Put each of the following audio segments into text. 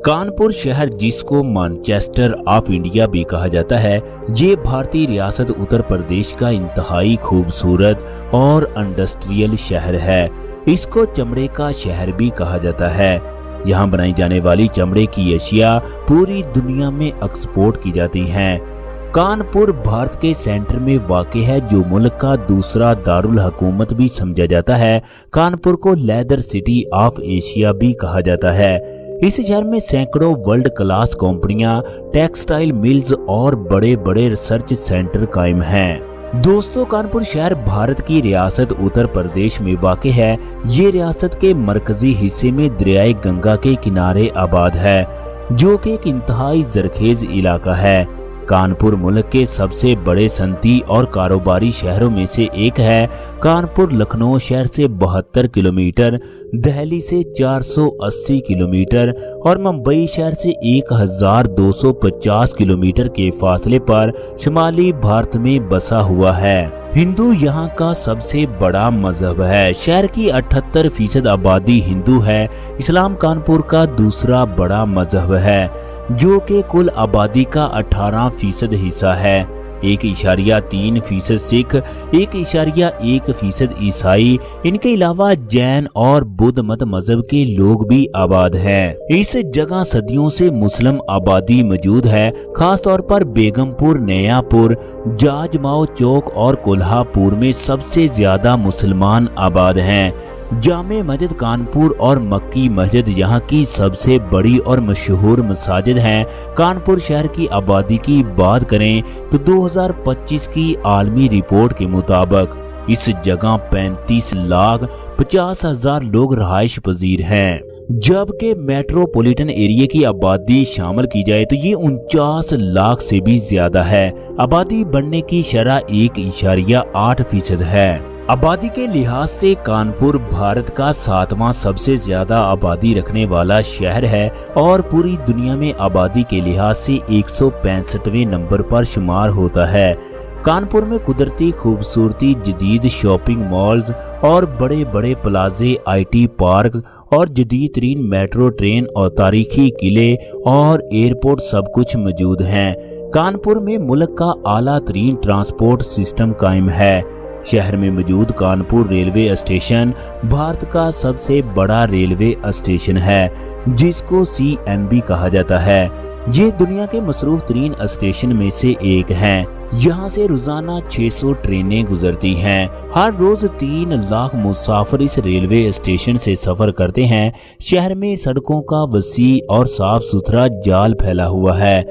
कानपुर शहर, जिसको Manchester of India भी कहा जाता है, ये भारतीय रियासत उत्तर प्रदेश का इंतहाई खूबसूरत और इंडस्ट्रियल शहर है। इसको चमड़े का शहर भी कहा जाता है। यहाँ बनाई जाने वाली चमड़े की अशिया पूरी दुनिया में एक्सपोर्ट की जाती हैं। कानपुर भारत के सेंटर में वाक़ है, जो मुल्क का दूसरा दारुल हुकूमत भी समझा जाता है। कानपुर को लेदर सिटी ऑफ एशिया भी कहा जाता है। इस शहर में सैकड़ों वर्ल्ड क्लास कंपनियां, टेक्सटाइल मिल्स और बड़े बड़े रिसर्च सेंटर कायम हैं। दोस्तों, कानपुर शहर भारत की रियासत उत्तर प्रदेश में वाक़ है। ये रियासत के मरकजी हिस्से में दरियाए गंगा के किनारे आबाद है, जो कि एक इंतहाई जरखेज इलाका है। कानपुर मुल्क के सबसे बड़े सनती और कारोबारी शहरों में से एक है। कानपुर लखनऊ शहर से 72 किलोमीटर, दिल्ली से 480 किलोमीटर और मुंबई शहर से 1250 किलोमीटर के फासले पर शुमाली भारत में बसा हुआ है। हिंदू यहाँ का सबसे बड़ा मजहब है। शहर की 78% आबादी हिंदू है। इस्लाम कानपुर का दूसरा बड़ा मजहब है, जो कि कुल आबादी का 18% हिस्सा है। 1.3% सिख, 1.1% ईसाई, इनके अलावा जैन और बुद्ध मत मजहब के लोग भी आबाद हैं। इस जगह सदियों से मुस्लिम आबादी मौजूद है। खास तौर पर बेगमपुर, नयापुर, जाजमाव चौक और कोल्हापुर में सबसे ज्यादा मुसलमान आबाद हैं। जामे मस्जिद कानपुर और मक्की मस्जिद यहाँ की सबसे बड़ी और मशहूर मसाजिद हैं। कानपुर शहर की आबादी की बात करें तो 2025 की आलमी रिपोर्ट के मुताबिक इस जगह 35,50,000 लोग रहायश पजीर हैं, जबकि मेट्रोपॉलिटन एरिया की आबादी शामिल की जाए तो ये 49 लाख से भी ज्यादा है। आबादी बढ़ने की शरह 1.8% है। आबादी के लिहाज से कानपुर भारत का 7वां सबसे ज्यादा आबादी रखने वाला शहर है और पूरी दुनिया में आबादी के लिहाज से 165वें नंबर पर शुमार होता है। कानपुर में कुदरती खूबसूरती, जदीद शॉपिंग मॉल्स और बड़े बड़े प्लाजे, IT पार्क और जदीद तरीन मेट्रो ट्रेन और तारीखी किले और एयरपोर्ट सब कुछ मौजूद हैं। कानपुर में मुल्क का आला तरीन ट्रांसपोर्ट सिस्टम कायम है। शहर में मौजूद कानपुर रेलवे स्टेशन भारत का सबसे बड़ा रेलवे स्टेशन है, जिसको CNB कहा जाता है। ये दुनिया के मसरूफ तरीन स्टेशन में से एक है। यहाँ से रोजाना 600 ट्रेनें गुजरती हैं। हर रोज 3 लाख मुसाफिर इस रेलवे स्टेशन से सफर करते हैं। शहर में सड़कों का वसी और साफ सुथरा जाल फैला हुआ है,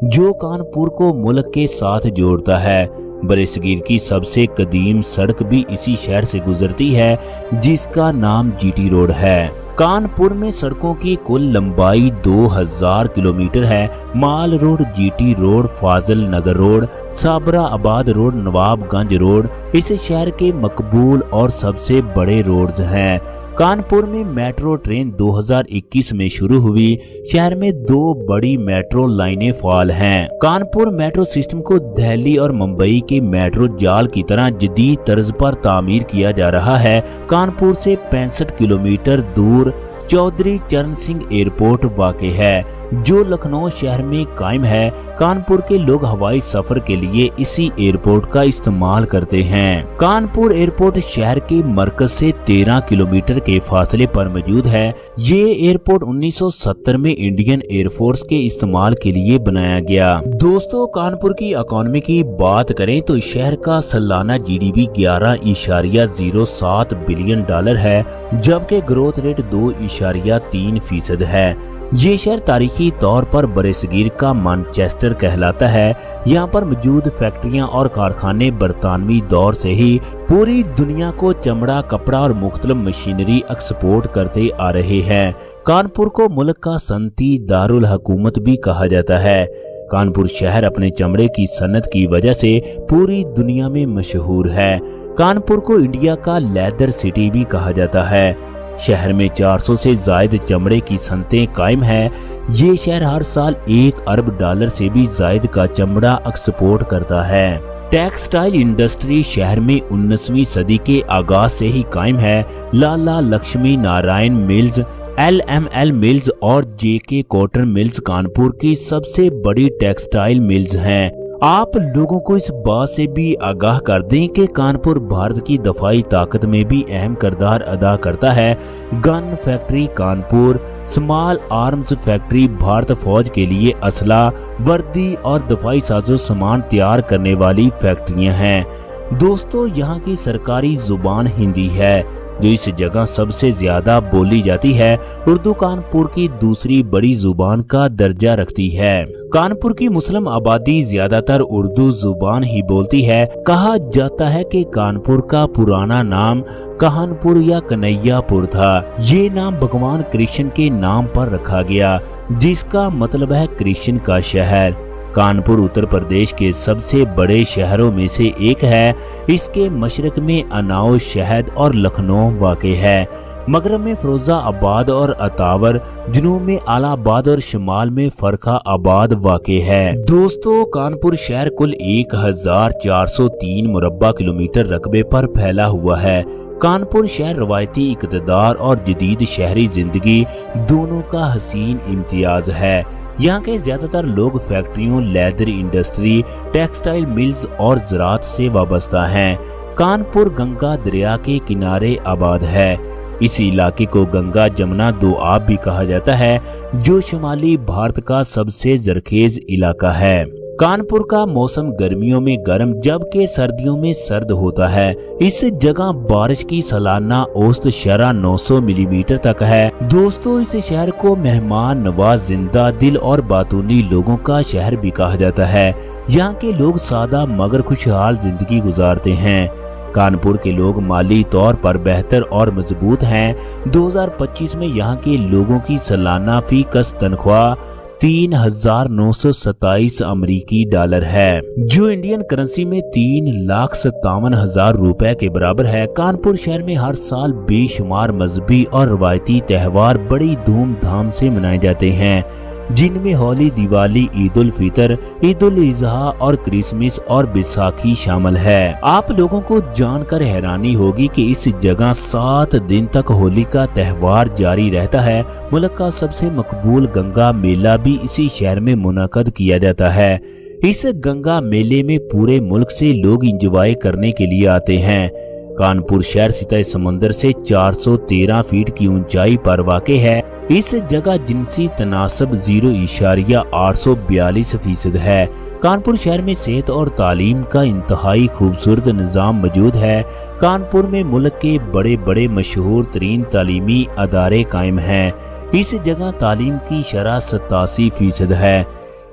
जो कानपुर को मुल्क के साथ जोड़ता है। बरेसगीर की सबसे कदीम सड़क भी इसी शहर से गुजरती है, जिसका नाम GT रोड है। कानपुर में सड़कों की कुल लंबाई 2000 किलोमीटर है। माल रोड, GT रोड, फाजिल नगर रोड, साबरा आबाद रोड, नवाबगंज रोड इस शहर के मकबूल और सबसे बड़े रोड्स हैं। कानपुर में मेट्रो ट्रेन 2021 में शुरू हुई। शहर में 2 बड़ी मेट्रो लाइनें फाल हैं। कानपुर मेट्रो सिस्टम को दिल्ली और मुंबई के मेट्रो जाल की तरह जदीद तर्ज पर तामीर किया जा रहा है। कानपुर से 65 किलोमीटर दूर चौधरी चरण सिंह एयरपोर्ट वाक़ है, जो लखनऊ शहर में कायम है। कानपुर के लोग हवाई सफर के लिए इसी एयरपोर्ट का इस्तेमाल करते हैं। कानपुर एयरपोर्ट शहर के मरकज से 13 किलोमीटर के फासले पर मौजूद है। ये एयरपोर्ट 1970 में इंडियन एयरफोर्स के इस्तेमाल के लिए बनाया गया। दोस्तों, कानपुर की इकोनॉमी की बात करें तो शहर का सालाना GDP 11.07 बिलियन डॉलर है, जबकि ग्रोथ रेट 2.3% है। ये शहर तारीखी तौर पर बरेसगीर का मैनचेस्टर कहलाता है। यहाँ पर मौजूद फैक्ट्रियाँ और कारखाने बरतानवी दौर से ही पूरी दुनिया को चमड़ा, कपड़ा और मुख्तलिफ मशीनरी एक्सपोर्ट करते आ रहे हैं। कानपुर को मुल्क का सनती दारुल हुकूमत भी कहा जाता है। कानपुर शहर अपने चमड़े की सनत की वजह से पूरी दुनिया में मशहूर है। कानपुर को इंडिया का लेदर सिटी भी कहा जाता है। शहर में 400 से ज्यादा चमड़े की सनतें कायम है। ये शहर हर साल $1 अरब से भी ज्यादा का चमड़ा एक्सपोर्ट करता है। टेक्सटाइल इंडस्ट्री शहर में 19वीं सदी के आगाज से ही कायम है। Lala Lakshmi Narayan mills, LML mills और JK कॉटन मिल्स कानपुर की सबसे बड़ी टेक्सटाइल मिल्स हैं। आप लोगों को इस बात से भी आगाह कर दें कि कानपुर भारत की दफाई ताकत में भी अहम किरदार अदा करता है। Gun factory Kanpur, small arms factory Bharat फौज के लिए असला, वर्दी और दफाई साजो सामान तैयार करने वाली फैक्ट्रियां हैं। दोस्तों, यहाँ की सरकारी जुबान हिंदी है जो इस जगह सबसे ज्यादा बोली जाती है। उर्दू कानपुर की दूसरी बड़ी जुबान का दर्जा रखती है। कानपुर की मुस्लिम आबादी ज्यादातर उर्दू जुबान ही बोलती है। कहा जाता है कि कानपुर का पुराना नाम कहानपुर या कन्हैयापुर था। ये नाम भगवान कृष्ण के नाम पर रखा गया, जिसका मतलब है कृष्ण का शहर। कानपुर उत्तर प्रदेश के सबसे बड़े शहरों में से एक है। इसके मशरक में अनाव, शहद और लखनऊ वाक़ है। मगरब में फिरोजाबाद और अतावर, जुनूब में आलाबाद और शिमाल में फरखाबाद वाक़ है। दोस्तों, कानपुर शहर कुल 1403 मुरब्बा किलोमीटर रकबे पर फैला हुआ है। कानपुर शहर रवायती इक़्तिदार और जदीद शहरी जिंदगी दोनों का हसीन इम्तियाज है। यहाँ के ज्यादातर लोग फैक्ट्रियों, लेदर इंडस्ट्री, टेक्सटाइल मिल्स और ज़राअत से वाबस्ता हैं। कानपुर गंगा दरिया के किनारे आबाद है। इस इलाके को गंगा जमुना दो आब भी कहा जाता है, जो शुमाली भारत का सबसे जरखेज इलाका है। कानपुर का मौसम गर्मियों में गर्म जबकि सर्दियों में सर्द होता है। इस जगह बारिश की सालाना औसत शरह 900 मिलीमीटर तक है। दोस्तों, इस शहर को मेहमान नवाज, जिंदा दिल और बातूनी लोगों का शहर भी कहा जाता है। यहाँ के लोग सादा मगर खुशहाल जिंदगी गुजारते हैं। कानपुर के लोग माली तौर पर बेहतर और मजबूत हैं। 2025 में यहाँ के लोगों की सालाना फीकस तनख्वाह 3,927 अमेरिकी डॉलर है, जो इंडियन करेंसी में 3,57,000 रुपए के बराबर है। कानपुर शहर में हर साल बेशुमार मजहबी और रवायती त्योहार बड़ी धूमधाम से मनाए जाते हैं, जिनमें होली, दिवाली, ईद उल फितर, ईद उल अजहा और क्रिसमस और बैसाखी शामिल है। आप लोगों को जानकर हैरानी होगी कि इस जगह 7 दिन तक होली का त्योहार जारी रहता है। मुल्क का सबसे मकबूल गंगा मेला भी इसी शहर में मुनक्कद किया जाता है। इस गंगा मेले में पूरे मुल्क से लोग एंजॉय करने के लिए आते हैं। कानपुर शहर सतह समंदर से 413 फीट की ऊंचाई पर वाक़ है। इस जगह जिनसी तनासब 0.842% है। कानपुर शहर में सेहत और तालीम का इंतहाई खूबसूरत निज़ाम मौजूद है। कानपुर में मुल्क के बड़े बड़े मशहूर तरीन तालीमी अदारे कायम हैं। इस जगह तालीम की शरह 87% है।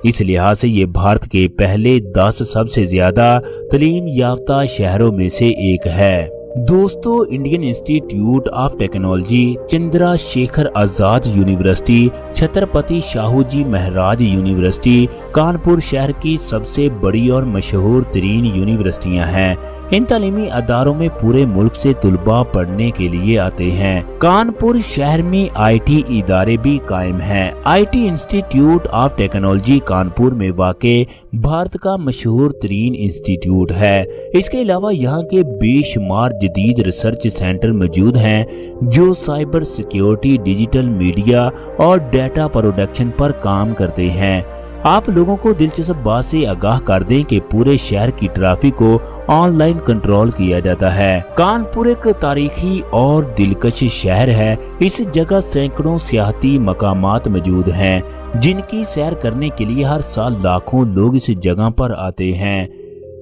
इस लिहाज से ये भारत के पहले 10 सबसे ज्यादा तालीम याफ्ता शहरों में से एक है। दोस्तों, Indian Institute of Technology, Chandrashekhar Azad University, Chhatrapati Shahu ji Maharaj University Kanpur शहर की सबसे बड़ी और मशहूर तरीन यूनिवर्सिटियां हैं। इन तालीमी अदारों में पूरे मुल्क से तुलबा पढ़ने के लिए आते हैं। कानपुर शहर में IT इदारे भी कायम हैं। IT institute of technology Kanpur में वाक़े भारत का मशहूर तरीन इंस्टीट्यूट है। इसके अलावा यहाँ के बेशुमार जदीद रिसर्च सेंटर मौजूद हैं, जो साइबर सिक्योरिटी, डिजिटल मीडिया और डाटा प्रोडक्शन पर काम करते हैं। आप लोगों को दिलचस्प बात से आगाह कर दें कि पूरे शहर की ट्रैफिक को ऑनलाइन कंट्रोल किया जाता है। कानपुर एक तारीखी और दिलकश शहर है। इस जगह सैकड़ों सियाहती मकामात मौजूद हैं, जिनकी सैर करने के लिए हर साल लाखों लोग इस जगह पर आते हैं।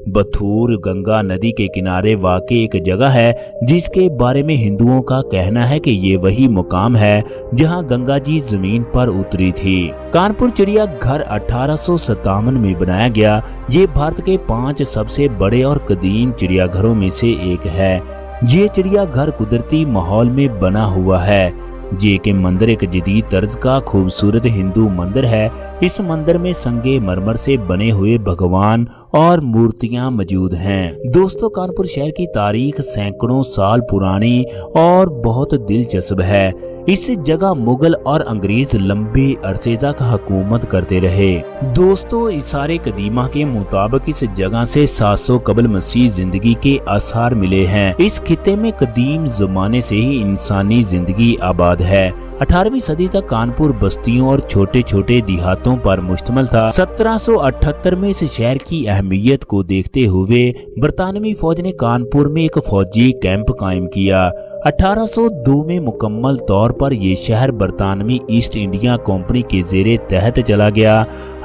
बथूर गंगा नदी के किनारे वाक़ एक जगह है, जिसके बारे में हिंदुओं का कहना है कि ये वही मुकाम है जहां गंगा जी जमीन पर उतरी थी। कानपुर चिड़िया घर 1857 में बनाया गया। ये भारत के 5 सबसे बड़े और कदीम चिड़ियाघरों में से एक है। ये चिड़ियाघर कुदरती माहौल में बना हुआ है। JK मंदिर एक जदीद तर्ज का खूबसूरत हिंदू मंदिर है। इस मंदिर में संगे मरमर से बने हुए भगवान और मूर्तियां मौजूद हैं। दोस्तों, कानपुर शहर की तारीख सैकड़ों साल पुरानी और बहुत दिलचस्प है। इस जगह मुगल और अंग्रेज लंबे अरसे तक हुकूमत करते रहे। दोस्तों, इसारे कदीमा के मुताबिक इस जगह से 700 कबल मसीह जिंदगी के आसार मिले हैं। इस खित्ते में कदीम जमाने से ही इंसानी जिंदगी आबाद है। 18वीं सदी तक कानपुर बस्तियों और छोटे छोटे देहातों पर मुश्तमिल था। 1778 में इस शहर की अहमियत को देखते हुए बरतानवी फौज ने कानपुर में एक फौजी कैंप कायम किया। 1802 में मुकम्मल तौर पर ये शहर बरतानवी ईस्ट इंडिया कंपनी के जेरे तहत चला गया।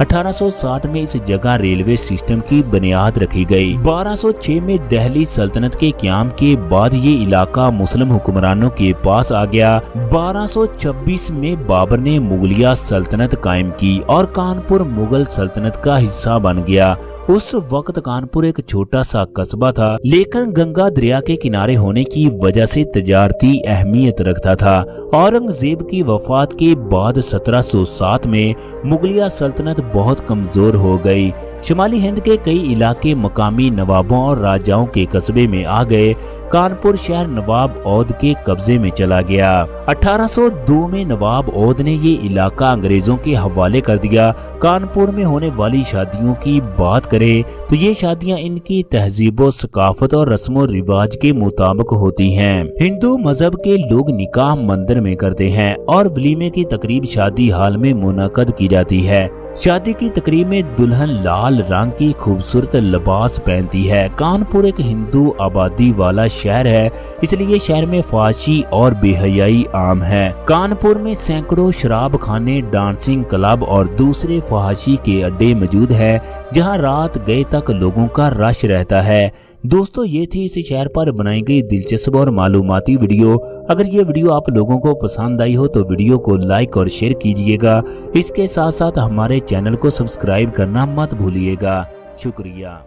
1860 में इस जगह रेलवे सिस्टम की बुनियाद रखी गई। 1206 में दिल्ली सल्तनत के क़याम के बाद ये इलाका मुस्लिम हुक्मरानों के पास आ गया। 1226 में बाबर ने मुगलिया सल्तनत कायम की और कानपुर मुगल सल्तनत का हिस्सा बन गया। उस वक्त कानपुर एक छोटा सा कस्बा था, लेकिन गंगा दरिया के किनारे होने की वजह से तजारती अहमियत रखता था। औरंगजेब की वफात के बाद 1707 में मुगलिया सल्तनत बहुत कमजोर हो गई। शुमाली हिंद के कई इलाके मकामी नवाबों और राजाओं के कस्बे में आ गए। कानपुर शहर नवाब औद के कब्जे में चला गया। 1802 में नवाब औद ने ये इलाका अंग्रेजों के हवाले कर दिया। कानपुर में होने वाली शादियों की बात करें तो ये शादियां इनकी तहजीब सकाफत और रस्म रिवाज के मुताबिक होती हैं। हिंदू मजहब के लोग निकाह मंदिर में करते हैं और वलीमे की तकरीब शादी हाल में मुनक्कद की जाती है। शादी की तकरीब में दुल्हन लाल रंग की खूबसूरत लिबास पहनती है। कानपुर एक हिंदू आबादी वाला शहर है, इसलिए शहर में फाशी और बेहयाई आम है। कानपुर में सैकड़ों शराब खाने, डांसिंग क्लब और दूसरे फहाशी के अड्डे मौजूद है, जहां रात गए तक लोगों का रश रहता है। दोस्तों, ये थी इस शहर पर बनाई गई दिलचस्प और मालूमाती वीडियो। अगर ये वीडियो आप लोगों को पसंद आई हो तो वीडियो को लाइक और शेयर कीजिएगा। इसके साथ साथ हमारे चैनल को सब्सक्राइब करना मत भूलिएगा। शुक्रिया।